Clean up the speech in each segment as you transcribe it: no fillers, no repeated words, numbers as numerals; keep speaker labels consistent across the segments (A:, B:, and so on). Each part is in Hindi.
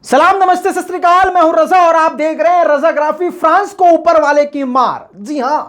A: सलाम नमस्ते सत श्री अकाल। मैं हूं रजा और आप देख रहे हैं रजाग्राफी। फ्रांस को ऊपर वाले की मार। जी हां,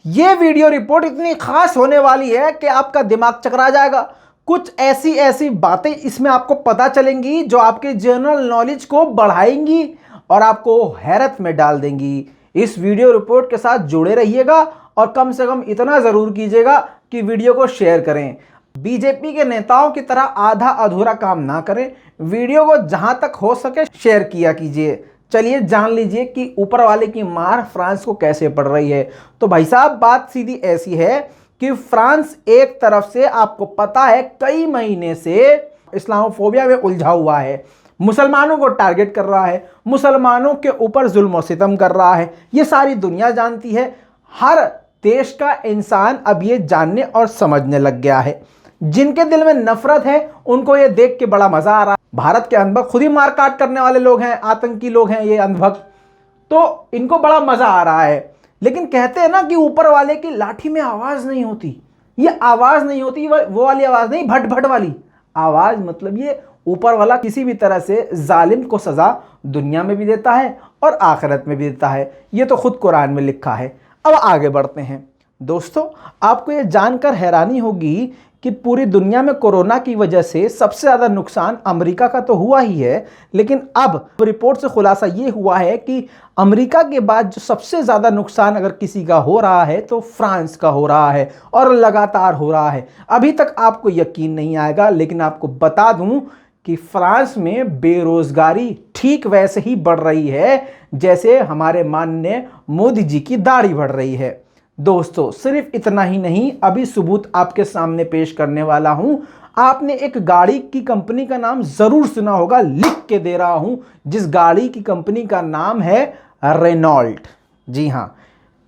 A: यह वीडियो रिपोर्ट इतनी खास होने वाली है कि आपका दिमाग चकरा जाएगा। कुछ ऐसी ऐसी बातें इसमें आपको पता चलेंगी जो आपके जनरल नॉलेज को बढ़ाएंगी और आपको हैरत में डाल देंगी। इस वीडियो रिपोर्ट के साथ जुड़े रहिएगा और कम से कम इतना जरूर कीजिएगा कि वीडियो को शेयर करें। बीजेपी के नेताओं की तरह आधा अधूरा काम ना करें। वीडियो को जहां तक हो सके शेयर किया कीजिए। चलिए जान लीजिए कि ऊपर वाले की मार फ्रांस को कैसे पड़ रही है। तो भाई साहब, बात सीधी ऐसी है कि फ्रांस एक तरफ से आपको पता है कई महीने से इस्लामोफोबिया में उलझा हुआ है, मुसलमानों को टारगेट कर रहा है, मुसलमानों के ऊपर जुल्म और सितम कर रहा है। ये सारी दुनिया जानती है। हर देश का इंसान अब ये जानने और समझने लग गया है। जिनके दिल में नफरत है उनको ये देख के बड़ा मजा आ रहा है। भारत के अंधभक्त खुद ही मारकाट करने वाले लोग हैं, आतंकी लोग हैं ये अंधभक्त, तो इनको बड़ा मजा आ रहा है। लेकिन कहते हैं ना कि ऊपर वाले की लाठी में आवाज नहीं होती। ये आवाज नहीं होती, वो वाली आवाज नहीं, भट भट वाली आवाज। मतलब ये ऊपर वाला किसी भी तरह से जालिम को सजा दुनिया में भी देता है और आखिरत में भी देता है। ये तो खुद कुरान में लिखा है। अब आगे बढ़ते हैं दोस्तों। आपको ये जानकर हैरानी होगी कि पूरी दुनिया में कोरोना की वजह से सबसे ज़्यादा नुकसान अमेरिका का तो हुआ ही है, लेकिन अब रिपोर्ट से खुलासा ये हुआ है कि अमेरिका के बाद जो सबसे ज़्यादा नुकसान अगर किसी का हो रहा है तो फ्रांस का हो रहा है और लगातार हो रहा है। अभी तक आपको यकीन नहीं आएगा, लेकिन आपको बता दूं कि फ्रांस में बेरोजगारी ठीक वैसे ही बढ़ रही है जैसे हमारे माननीय मोदी जी की दाढ़ी बढ़ रही है। दोस्तों, सिर्फ इतना ही नहीं, अभी सबूत आपके सामने पेश करने वाला हूं। आपने एक गाड़ी की कंपनी का नाम जरूर सुना होगा, लिख के दे रहा हूं, जिस गाड़ी की कंपनी का नाम है रेनॉल्ट। जी हां,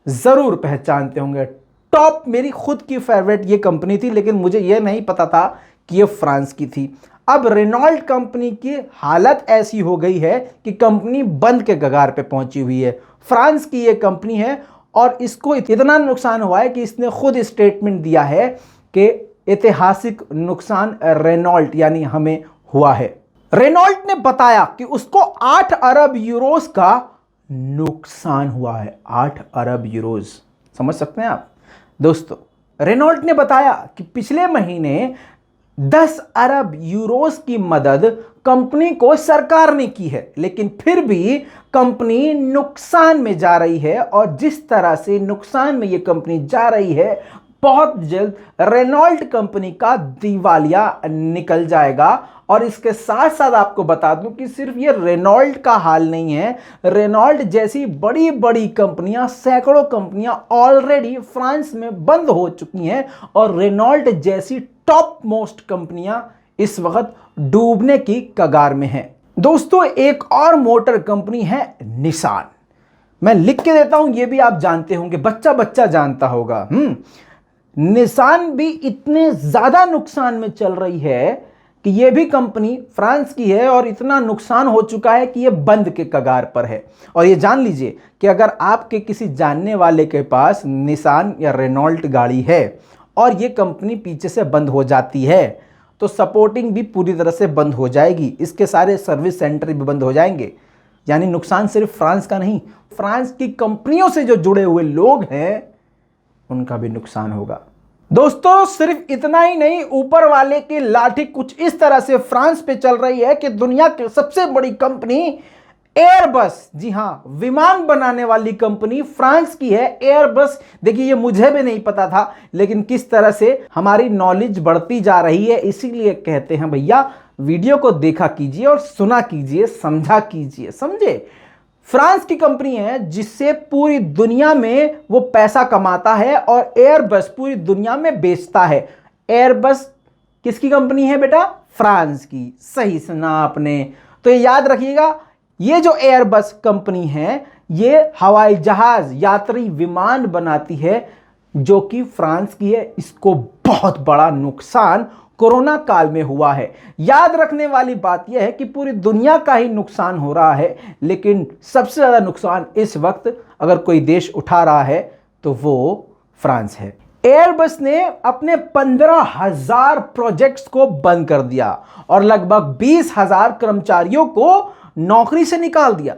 A: जरूर पहचानते होंगे। टॉप मेरी खुद की फेवरेट ये कंपनी थी, लेकिन मुझे यह नहीं पता था कि ये फ्रांस की थी। अब रेनॉल्ट कंपनी की हालत ऐसी हो गई है कि कंपनी बंद के कगार पे पहुंची हुई है। फ्रांस की ये कंपनी है और इसको इतना नुकसान हुआ है कि इसने खुद स्टेटमेंट दिया है कि ऐतिहासिक नुकसान रेनॉल्ट यानी हमें हुआ है। रेनॉल्ट ने बताया कि उसको 8 अरब यूरोस का नुकसान हुआ है। 8 अरब यूरोस, समझ सकते हैं आप दोस्तों। रेनॉल्ट ने बताया कि पिछले महीने 10 अरब यूरोस की मदद कंपनी को सरकार ने की है, लेकिन फिर भी कंपनी नुकसान में जा रही है। और जिस तरह से नुकसान में यह कंपनी जा रही है, बहुत जल्द रेनॉल्ट कंपनी का दिवालिया निकल जाएगा। और इसके साथ साथ आपको बता दूं कि सिर्फ ये रेनॉल्ट का हाल नहीं है। रेनॉल्ट जैसी बड़ी बड़ी कंपनियां, सैकड़ों कंपनियां ऑलरेडी फ्रांस में बंद हो चुकी हैं और रेनॉल्ट जैसी टॉप मोस्ट कंपनियां इस वक्त डूबने की कगार में हैं। दोस्तों, एक और मोटर कंपनी है निसान। मैं लिख के देता हूं, यह भी आप जानते होंगे, बच्चा बच्चा जानता होगा। निसान भी इतने ज्यादा नुकसान में चल रही है कि यह भी कंपनी फ्रांस की है और इतना नुकसान हो चुका है कि यह बंद के कगार पर है। और यह जान लीजिए कि अगर आपके किसी जानने वाले के पास निसान या रेनॉल्ट गाड़ी है और यह कंपनी पीछे से बंद हो जाती है तो सपोर्टिंग भी पूरी तरह से बंद हो जाएगी। इसके सारे सर्विस सेंटर भी बंद हो जाएंगे। यानी नुकसान सिर्फ फ्रांस का नहीं, फ्रांस की कंपनियों से जो जुड़े हुए लोग हैं उनका भी नुकसान होगा। दोस्तों, सिर्फ इतना ही नहीं, ऊपर वाले की लाठी कुछ इस तरह से फ्रांस पे चल रही है कि दुनिया की सबसे बड़ी कंपनी एयरबस, जी हां, विमान बनाने वाली कंपनी फ्रांस की है एयरबस। देखिए, ये मुझे भी नहीं पता था, लेकिन किस तरह से हमारी नॉलेज बढ़ती जा रही है। इसीलिए कहते हैं भैया, वीडियो को देखा कीजिए और सुना कीजिए, समझा कीजिए, समझे। फ्रांस की कंपनी है जिससे पूरी दुनिया में वो पैसा कमाता है और एयरबस पूरी दुनिया में बेचता है। एयरबस किसकी कंपनी है बेटा? फ्रांस की। सही सुना आपने। तो ये याद रखिएगा, ये जो एयरबस कंपनी है ये हवाई जहाज, यात्री विमान बनाती है जो कि फ्रांस की है। इसको बहुत बड़ा नुकसान कोरोना काल में हुआ है। याद रखने वाली बात यह है कि पूरी दुनिया का ही नुकसान हो रहा है, लेकिन सबसे ज्यादा नुकसान इस वक्त अगर कोई देश उठा रहा है तो वो फ्रांस है। एयरबस ने अपने 15,000 प्रोजेक्ट्स को बंद कर दिया और लगभग 20,000 कर्मचारियों को नौकरी से निकाल दिया।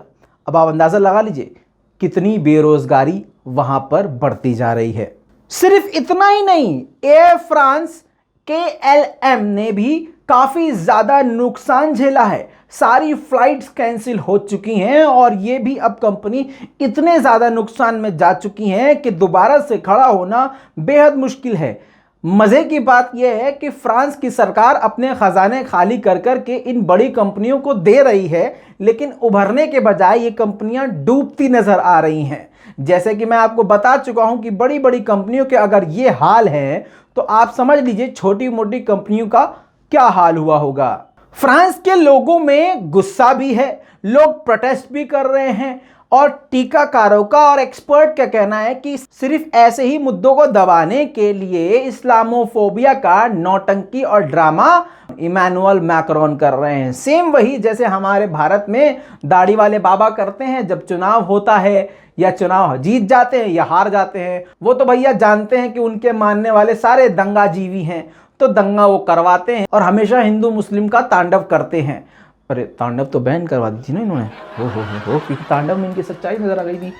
A: अब आप अंदाजा लगा लीजिए कितनी बेरोजगारी वहां पर बढ़ती जा रही है। सिर्फ इतना ही नहीं, एयर फ्रांस KLM ने भी काफी ज्यादा नुकसान झेला है। सारी फ्लाइट्स कैंसिल हो चुकी हैं और ये भी अब कंपनी इतने ज्यादा नुकसान में जा चुकी है कि दोबारा से खड़ा होना बेहद मुश्किल है। मजे की बात यह है कि फ्रांस की सरकार अपने खजाने खाली कर कर के इन बड़ी कंपनियों को दे रही है, लेकिन उभरने के बजाय ये कंपनियां डूबती नजर आ रही हैं। जैसे कि मैं आपको बता चुका हूं कि बड़ी बड़ी कंपनियों के अगर ये हाल है तो आप समझ लीजिए छोटी मोटी कंपनियों का क्या हाल हुआ होगा। फ्रांस के लोगों में गुस्सा भी है, लोग प्रोटेस्ट भी कर रहे हैं और टीकाकारों का और एक्सपर्ट का कहना है कि सिर्फ ऐसे ही मुद्दों को दबाने के लिए इस्लामोफोबिया का नौटंकी और ड्रामा इमैनुअल मैक्रोन कर रहे हैं। सेम वही जैसे हमारे भारत में दाढ़ी वाले बाबा करते हैं जब चुनाव होता है, या चुनाव जीत जाते हैं या हार जाते हैं। वो तो भैया जानते हैं कि उनके मानने वाले सारे दंगाजीवी हैं, तो दंगा वो करवाते हैं और हमेशा हिंदू मुस्लिम का तांडव करते हैं। अरे तांडव तो बैन करवा दी थी ना इन्होंने, हो क्योंकि तांडव में इनकी सच्चाई नजर आ गई थी।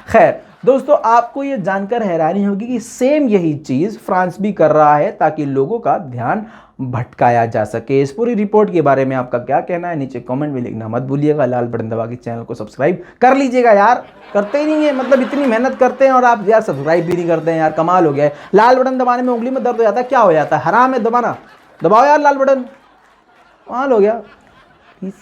A: खैर दोस्तों, आपको ये जानकर हैरानी होगी कि सेम यही चीज फ्रांस भी कर रहा है ताकि लोगों का ध्यान भटकाया जा सके। इस पूरी रिपोर्ट के बारे में आपका क्या कहना है नीचे कमेंट में लिखना मत भूलिएगा। लाल बटन दबा के चैनल को सब्सक्राइब कर लीजिएगा यार, करते ही नहीं है। मतलब इतनी मेहनत करते हैं और आप यार सब्सक्राइब भी नहीं करते हैं यार, कमाल हो गया है। लाल बटन दबाने में उंगली में दर्द हो जाता है, क्या हो जाता है? हराम है दबाना, दबाओ यार लाल बटन, कमाल हो गया। प्लीज